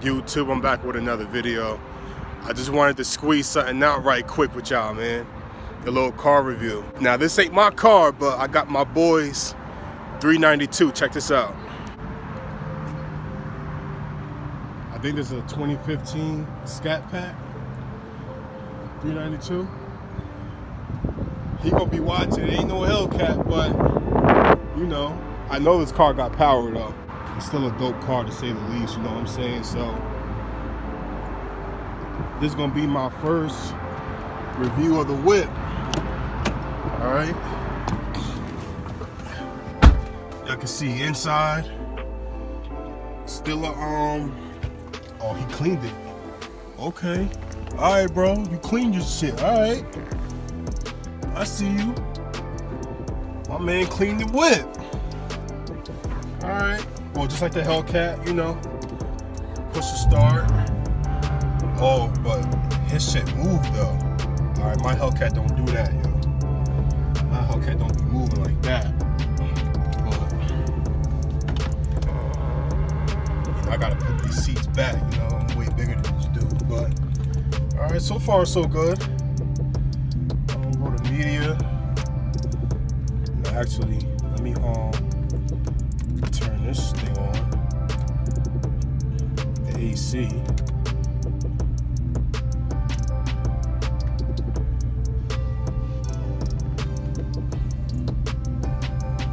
YouTube? I'm back with another video. I just wanted to squeeze something out right quick with y'all, man. A little car review. Now this ain't my car, but I got my boys 392. Check this out. I think this is a 2015 Scat Pack 392. He gonna be watching. It ain't no Hellcat, but you know, I know this car got power though. It's still a dope car to say the least, you know what I'm saying? So this is gonna be my first review of the whip. All right. Y'all can see inside. Still a oh, he cleaned it. Okay. All right, bro. You cleaned your shit. All right. I see you. My man cleaned the whip. All right. Well, just like the Hellcat, you know. Push the start. Oh, but his shit moved though. All right, my Hellcat don't do that, yo. My Hellcat don't be moving like that. But I gotta put these seats back, you know. I'm way bigger than this dude, but all right, so far so good. I'm gonna go to media. Actually, let me turn this thing on. The AC.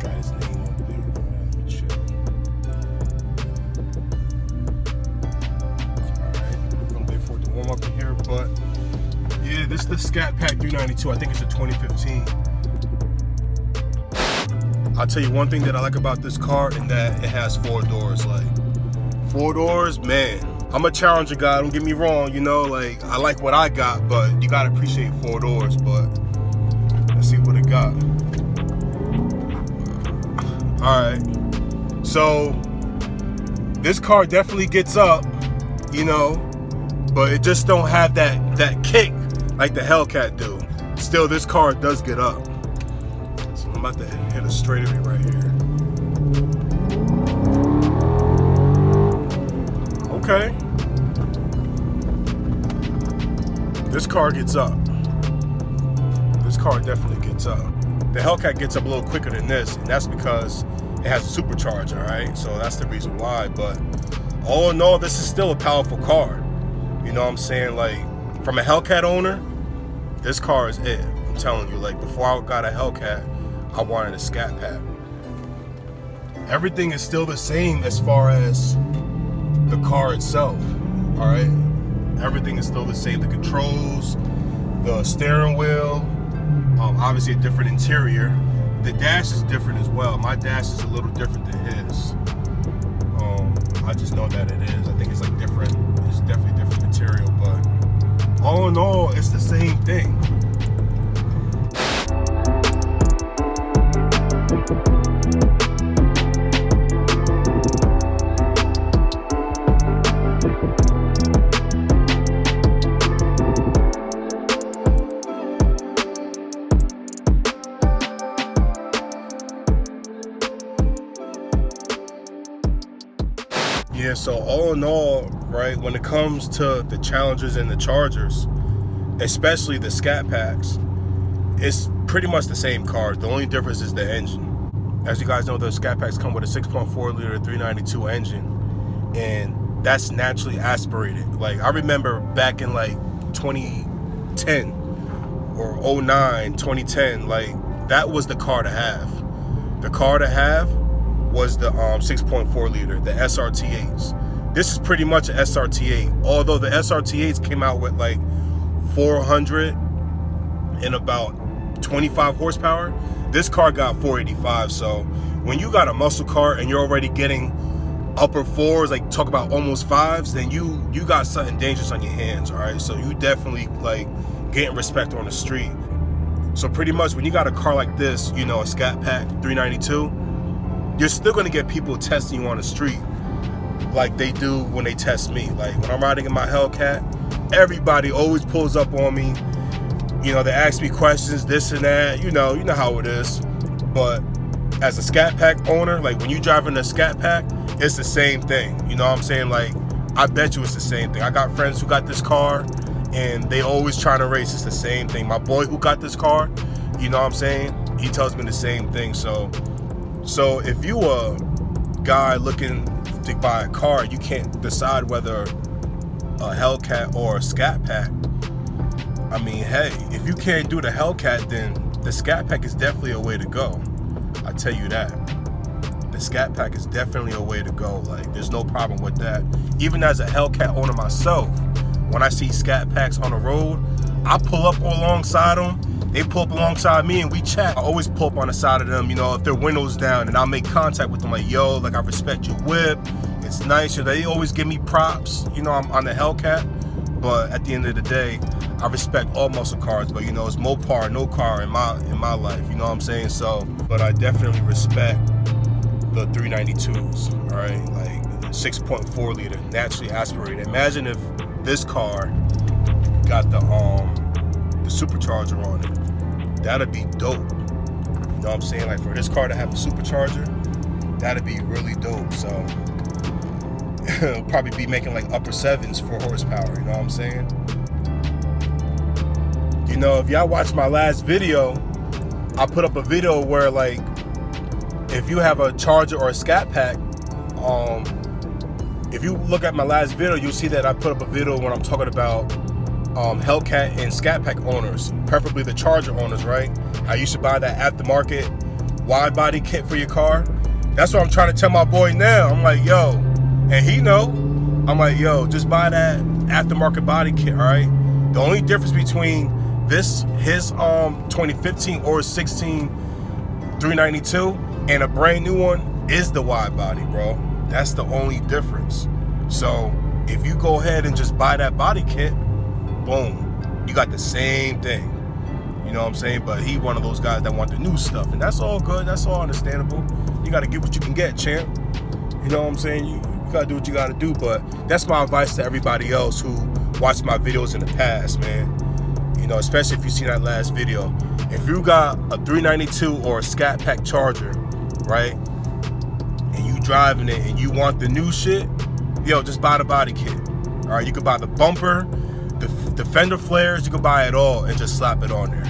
Got his name up there. Let me check. Alright, I'm gonna wait for it to warm up in here, but yeah, this is the Scat Pack 392. I think it's a 2015. I'll tell you one thing that I like about this car, and that it has 4 doors. Like, 4 doors, man. I'm a Challenger guy, don't get me wrong, you know, like, I like what I got, but you gotta appreciate 4 doors, but let's see what it got. Alright, so this car definitely gets up, you know, but it just don't have that kick like the Hellcat do. Still, this car does get up. So I'm about to hit a straightaway right here. Okay. This car gets up. This car definitely gets up. The Hellcat gets up a little quicker than this, and that's because it has a supercharger, right? So that's the reason why. But all in all, this is still a powerful car. You know what I'm saying? Like, from a Hellcat owner, this car is it. I'm telling you, like, before I got a Hellcat, I wanted a Scat Pack. Everything is still the same as far as the car itself, all right? Everything is still the same. The controls, the steering wheel, obviously a different interior. The dash is different as well. My dash is a little different than his. I just know that it is. I think it's like different. It's definitely different material, but all in all, it's the same thing. Yeah, so all in all, right, when it comes to the Challengers and the Chargers, especially the Scat Packs, it's pretty much the same car. The only difference is the engine. As you guys know, the Scat Packs come with a 6.4 liter 392 engine, and that's naturally aspirated. Like, I remember back in like 2010 or 09, 2010, like, that was the car to have. The car to have was the 6.4 liter, the SRT8s. This is pretty much an SRT8, although the SRT8s came out with like 400 and about 25 horsepower. This car got 485. So when you got a muscle car and you're already getting upper 4s, like talk about almost 5s, then you got something dangerous on your hands, all right? So you definitely like getting respect on the street. So pretty much when you got a car like this, you know, a Scat Pack 392, you're still gonna get people testing you on the street like they do when they test me. Like when I'm riding in my Hellcat, everybody always pulls up on me. You know, they ask me questions, this and that, you know how it is. But as a Scat Pack owner, like when you driving a Scat Pack, it's the same thing. You know what I'm saying? Like I bet you it's the same thing. I got friends who got this car and they always trying to race. It's the same thing. My boy who got this car, you know what I'm saying? He tells me the same thing. So if you a guy looking to buy a car, you can't decide whether a Hellcat or a Scat Pack. I mean, hey, if you can't do the Hellcat, then the Scat Pack is definitely a way to go. I tell you that. The Scat Pack is definitely a way to go. Like, there's no problem with that. Even as a Hellcat owner myself, when I see Scat Packs on the road, I pull up alongside them. They pull up alongside me and we chat. I always pull up on the side of them, you know, if their window's down, and I'll make contact with them like, yo, like, I respect your whip. It's nice. They always give me props. You know, I'm on the Hellcat, but at the end of the day, I respect all muscle cars. But you know, it's Mopar, no car in my life. You know what I'm saying? So, but I definitely respect the 392s. All right, like 6.4 liter, naturally aspirated. Imagine if this car got the supercharger on it. That'd be dope. You know what I'm saying? Like, for this car to have a supercharger, that'd be really dope. So it'll probably be making like upper 7s for horsepower. You know what I'm saying? You know, if y'all watch my last video, I put up a video where, like, if you have a Charger or a Scat Pack, if you look at my last video, you'll see that I put up a video when I'm talking about Hellcat and Scat Pack owners, preferably the Charger owners, right? I used to buy that aftermarket wide body kit for your car. That's what I'm trying to tell my boy now. I'm like, yo, and he know. I'm like, yo, just buy that aftermarket body kit, all right? The only difference between his 2015 or 16 392 and a brand new one is the wide body, bro. That's the only difference. So if you go ahead and just buy that body kit, boom, you got the same thing. You know what I'm saying? But he one of those guys that want the new stuff, and that's all good. That's all understandable. You got to get what you can get, champ. You know what I'm saying? You got to do what you got to do. But that's my advice to everybody else who watched my videos in the past, man. You know, especially if you see that last video. If you got a 392 or a Scat Pack Charger, right, and you driving it and you want the new shit, yo, just buy the body kit. All right, you can buy the bumper, the fender flares, you can buy it all and just slap it on there.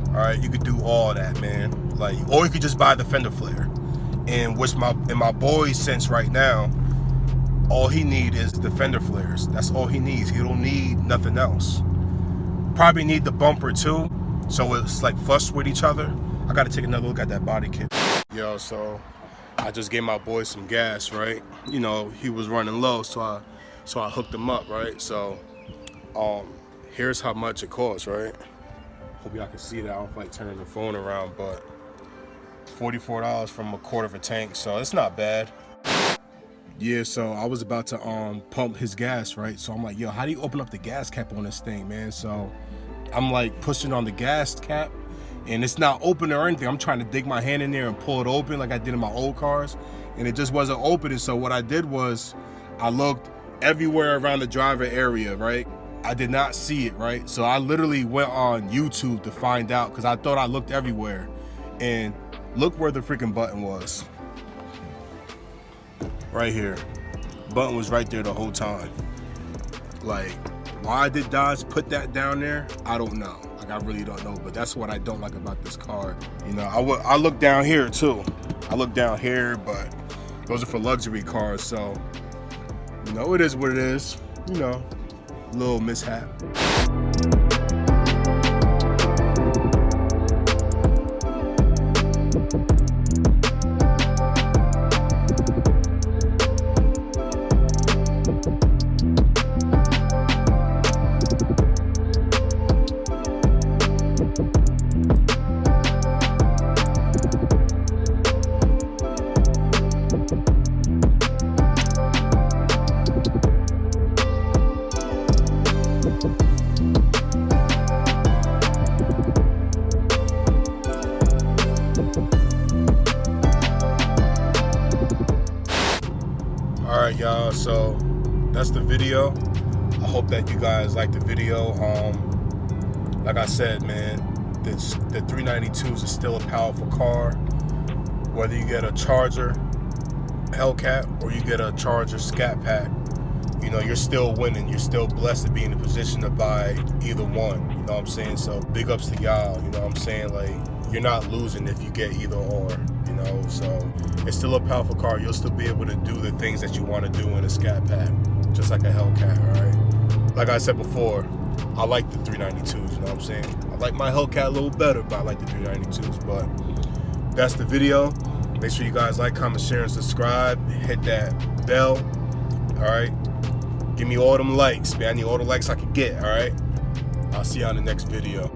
All right, you could do all that, man. Like, or you could just buy the fender flare. And which in my boy's sense right now, all he need is the fender flares. That's all he needs. He don't need nothing else. Probably need the bumper too, so it's like flush with each other. I gotta take another look at that body kit. Yo, so I just gave my boy some gas, right? You know, he was running low, so I hooked him up, right? So here's how much it costs, right? Hope y'all can see that. I don't like turning the phone around, but $44 from a quarter of a tank, so it's not bad. Yeah, so I was about to pump his gas, right? So I'm like, yo, how do you open up the gas cap on this thing, man? So I'm like pushing on the gas cap and it's not open or anything. I'm trying to dig my hand in there and pull it open like I did in my old cars, and it just wasn't opening. So what I did was I looked everywhere around the driver area, right? I did not see it, right? So I literally went on YouTube to find out, because I thought I looked everywhere. And look where the freaking button was. Right here. Button was right there the whole time. Like, why did Dodge put that down there? I don't know. Like, I really don't know. But that's what I don't like about this car. You know, I look down here too. I look down here, but those are for luxury cars. So, you know, it is what it is. You know, a little mishap. Alright, y'all, so that's the video. I hope that you guys like the video. Like I said, man, the 392s is still a powerful car. Whether you get a Charger Hellcat or you get a Charger Scat Pack, you know, you're still winning. You're still blessed to be in a position to buy either one. You know what I'm saying? So big ups to y'all. You know what I'm saying? Like, you're not losing if you get either or. You know, so it's still a powerful car. You'll still be able to do the things that you want to do in a Scat Pack, just like a Hellcat. All right. Like I said before, I like the 392s. You know what I'm saying? I like my Hellcat a little better, but I like the 392s. But that's the video. Make sure you guys like, comment, share, and subscribe. Hit that bell. All right. Give me all them likes, man. I need all the likes I can get. All right. I'll see you on the next video.